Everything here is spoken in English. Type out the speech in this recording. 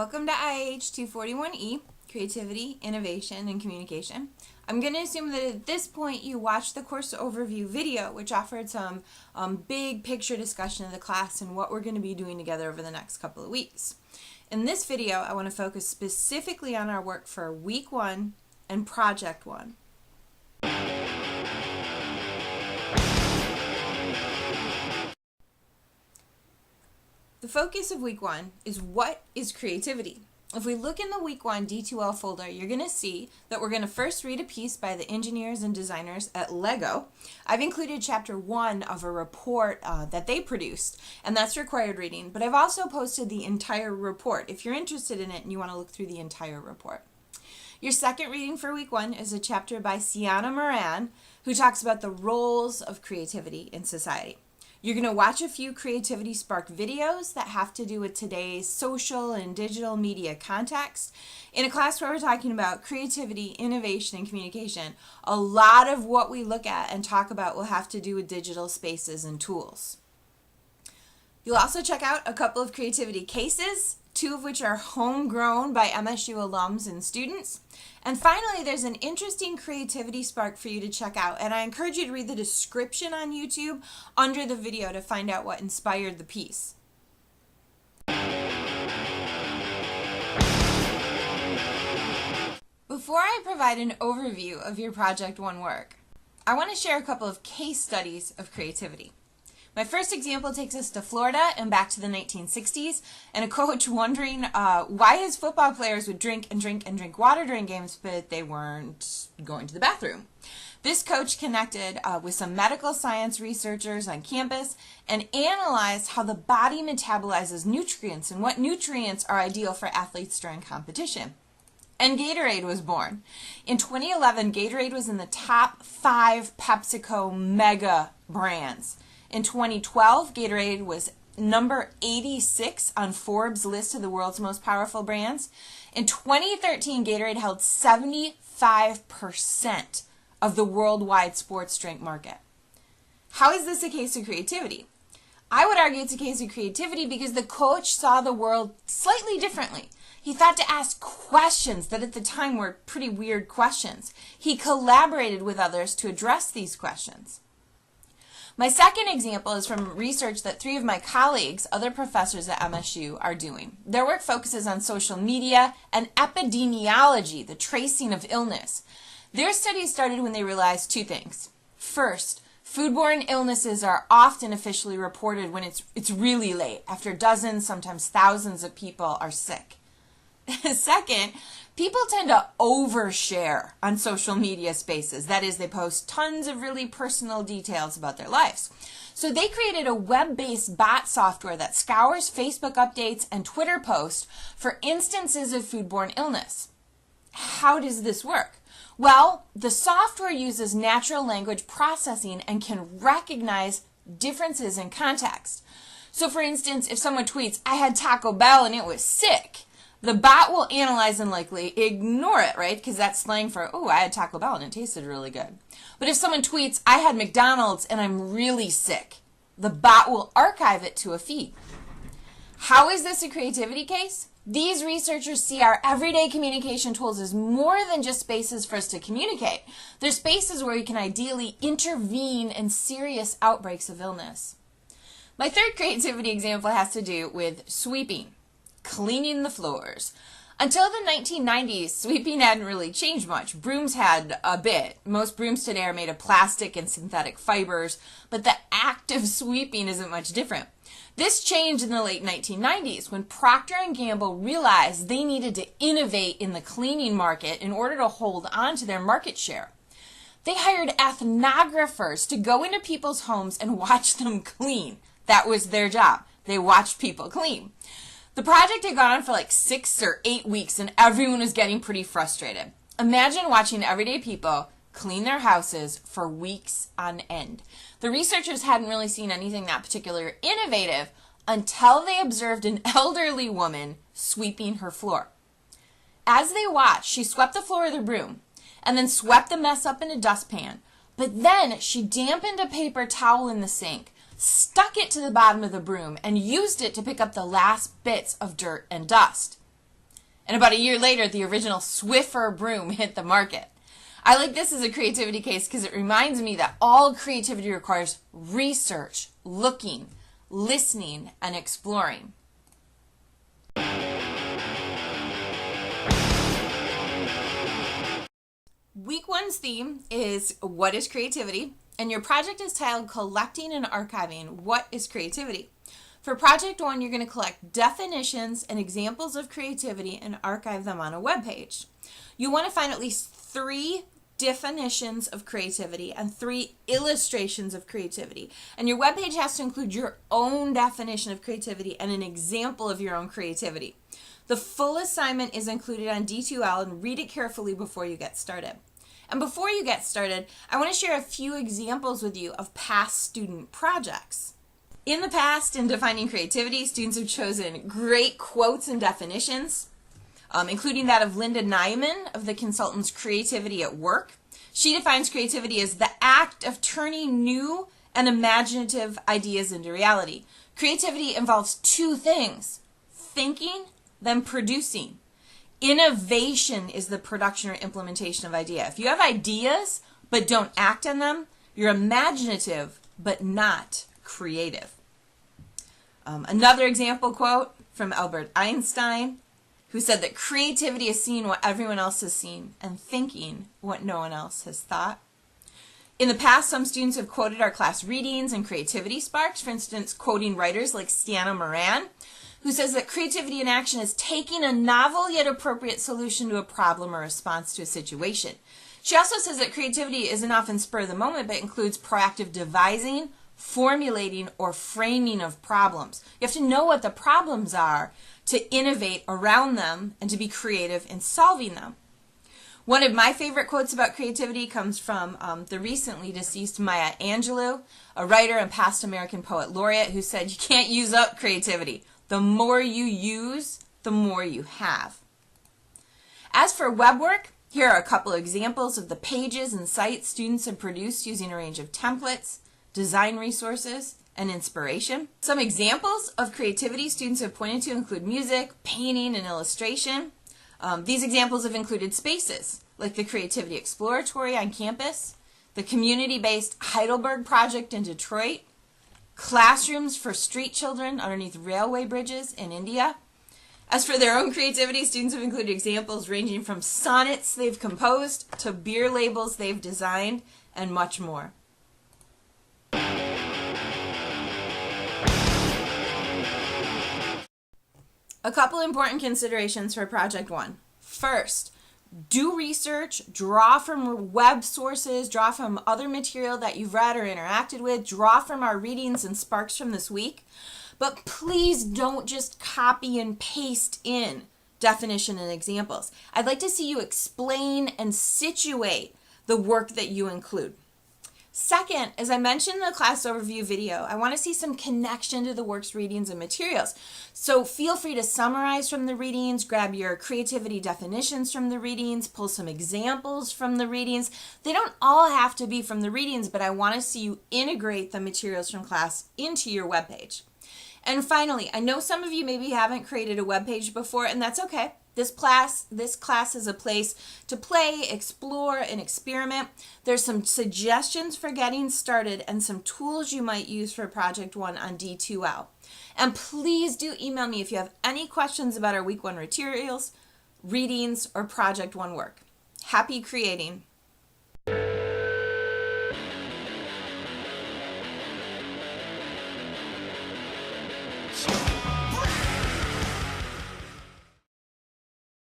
Welcome to IAH 241E, Creativity, Innovation, and Communication. I'm going to assume that at this point you watched the course overview video, which offered some big picture discussion of the class and what we're going to be doing together over the next couple of weeks. In this video, I want to focus specifically on our work for Week 1 and Project 1. The focus of Week 1 is what is creativity. If we look in the Week 1 D2L folder, you're going to see that we're going to first read a piece by the engineers and designers at Lego. I've included chapter 1 of a report that they produced, and that's required reading, but I've also posted the entire report if you're interested in it and you want to look through the entire report. Your second reading for Week 1 is a chapter by Sienna Moran, who talks about the roles of creativity in society. You're going to watch a few Creativity Spark videos that have to do with today's social and digital media context. In a class where we're talking about creativity, innovation, and communication, a lot of what we look at and talk about will have to do with digital spaces and tools. You'll also check out a couple of creativity cases, 2 of which are homegrown by MSU alums and students. And finally, there's an interesting Creativity Spark for you to check out, and I encourage you to read the description on YouTube under the video to find out what inspired the piece. Before I provide an overview of your Project 1 work, I want to share a couple of case studies of creativity. My first example takes us to Florida and back to the 1960s, and a coach wondering why his football players would drink water during games, but they weren't going to the bathroom. This coach connected with some medical science researchers on campus and analyzed how the body metabolizes nutrients and what nutrients are ideal for athletes during competition. And Gatorade was born. In 2011, Gatorade was in the top 5 PepsiCo mega brands. In 2012, Gatorade was number 86 on Forbes' list of the world's most powerful brands. In 2013, Gatorade held 75% of the worldwide sports drink market. How is this a case of creativity? I would argue it's a case of creativity because the coach saw the world slightly differently. He thought to ask questions that at the time were pretty weird questions. He collaborated with others to address these questions. My second example is from research that 3 of my colleagues, other professors at MSU, are doing. Their work focuses on social media and epidemiology, the tracing of illness. Their study started when they realized 2 things. First, foodborne illnesses are often officially reported when it's really late, after dozens, sometimes thousands of people are sick. Second, people tend to overshare on social media spaces. That is, they post tons of really personal details about their lives. So they created a web-based bot software that scours Facebook updates and Twitter posts for instances of foodborne illness. How does this work? Well, the software uses natural language processing and can recognize differences in context. So for instance, if someone tweets, "I had Taco Bell and it was sick," the bot will analyze and likely ignore it, right? Because that's slang for, "Oh, I had Taco Bell and it tasted really good." But if someone tweets, "I had McDonald's and I'm really sick," the bot will archive it to a feed. How is this a creativity case? These researchers see our everyday communication tools as more than just spaces for us to communicate. They're spaces where we can ideally intervene in serious outbreaks of illness. My third creativity example has to do with sweeping. Cleaning the floors. Until the 1990s, sweeping hadn't really changed much. Brooms had a bit. Most brooms today are made of plastic and synthetic fibers, but the act of sweeping isn't much different. This changed in the late 1990s when Procter & Gamble realized they needed to innovate in the cleaning market in order to hold on to their market share. They hired ethnographers to go into people's homes and watch them clean. That was their job. They watched people clean. The project had gone on for like 6 or 8 weeks and everyone was getting pretty frustrated. Imagine watching everyday people clean their houses for weeks on end. The researchers hadn't really seen anything that particularly innovative until they observed an elderly woman sweeping her floor. As they watched, she swept the floor with her broom and then swept the mess up in a dustpan. But then she dampened a paper towel in the sink, stuck it to the bottom of the broom, and used it to pick up the last bits of dirt and dust. And about a year later, the original Swiffer broom hit the market. I like this as a creativity case because it reminds me that all creativity requires research, looking, listening, and exploring. Week 1's theme is what is creativity? And your project is titled Collecting and Archiving What is Creativity? For Project 1, you're going to collect definitions and examples of creativity and archive them on a web page. You want to find at least 3 definitions of creativity and 3 illustrations of creativity. And your web page has to include your own definition of creativity and an example of your own creativity. The full assignment is included on D2L, and read it carefully before you get started. And before you get started, I want to share a few examples with you of past student projects. In the past, in defining creativity, students have chosen great quotes and definitions, including that of Linda Nyman of the consultant's Creativity at Work. She defines creativity as the act of turning new and imaginative ideas into reality. Creativity involves 2 things: thinking, then producing. Innovation is the production or implementation of idea. If you have ideas but don't act on them, you're imaginative but not creative. Another example quote from Albert Einstein, who said that creativity is seeing what everyone else has seen and thinking what no one else has thought. In the past, some students have quoted our class readings and creativity sparks, for instance, quoting writers like Stana Moran, who says that creativity in action is taking a novel yet appropriate solution to a problem or response to a situation. She also says that creativity isn't often spur of the moment, but includes proactive devising, formulating, or framing of problems. You have to know what the problems are to innovate around them and to be creative in solving them. One of my favorite quotes about creativity comes from the recently deceased Maya Angelou, a writer and past American poet laureate, who said, "You can't use up creativity. The more you use, the more you have." As for web work, here are a couple of examples of the pages and sites students have produced using a range of templates, design resources, and inspiration. Some examples of creativity students have pointed to include music, painting, and illustration. These examples have included spaces, like the Creativity Exploratory on campus, the community-based Heidelberg project in Detroit, classrooms for street children underneath railway bridges in India. As for their own creativity, students have included examples ranging from sonnets they've composed to beer labels they've designed, and much more. A couple important considerations for Project 1. First, do research, draw from web sources, draw from other material that you've read or interacted with, draw from our readings and sparks from this week. But please don't just copy and paste in definition and examples. I'd like to see you explain and situate the work that you include. Second, as I mentioned in the class overview video, I want to see some connection to the work's readings and materials. So feel free to summarize from the readings, grab your creativity definitions from the readings, pull some examples from the readings. They don't all have to be from the readings, but I want to see you integrate the materials from class into your webpage. And finally, I know some of you maybe haven't created a webpage before, and that's okay. This class is a place to play, explore, and experiment. There's some suggestions for getting started and some tools you might use for Project 1 on D2L. And please do email me if you have any questions about our Week 1 materials, readings, or Project 1 work. Happy creating!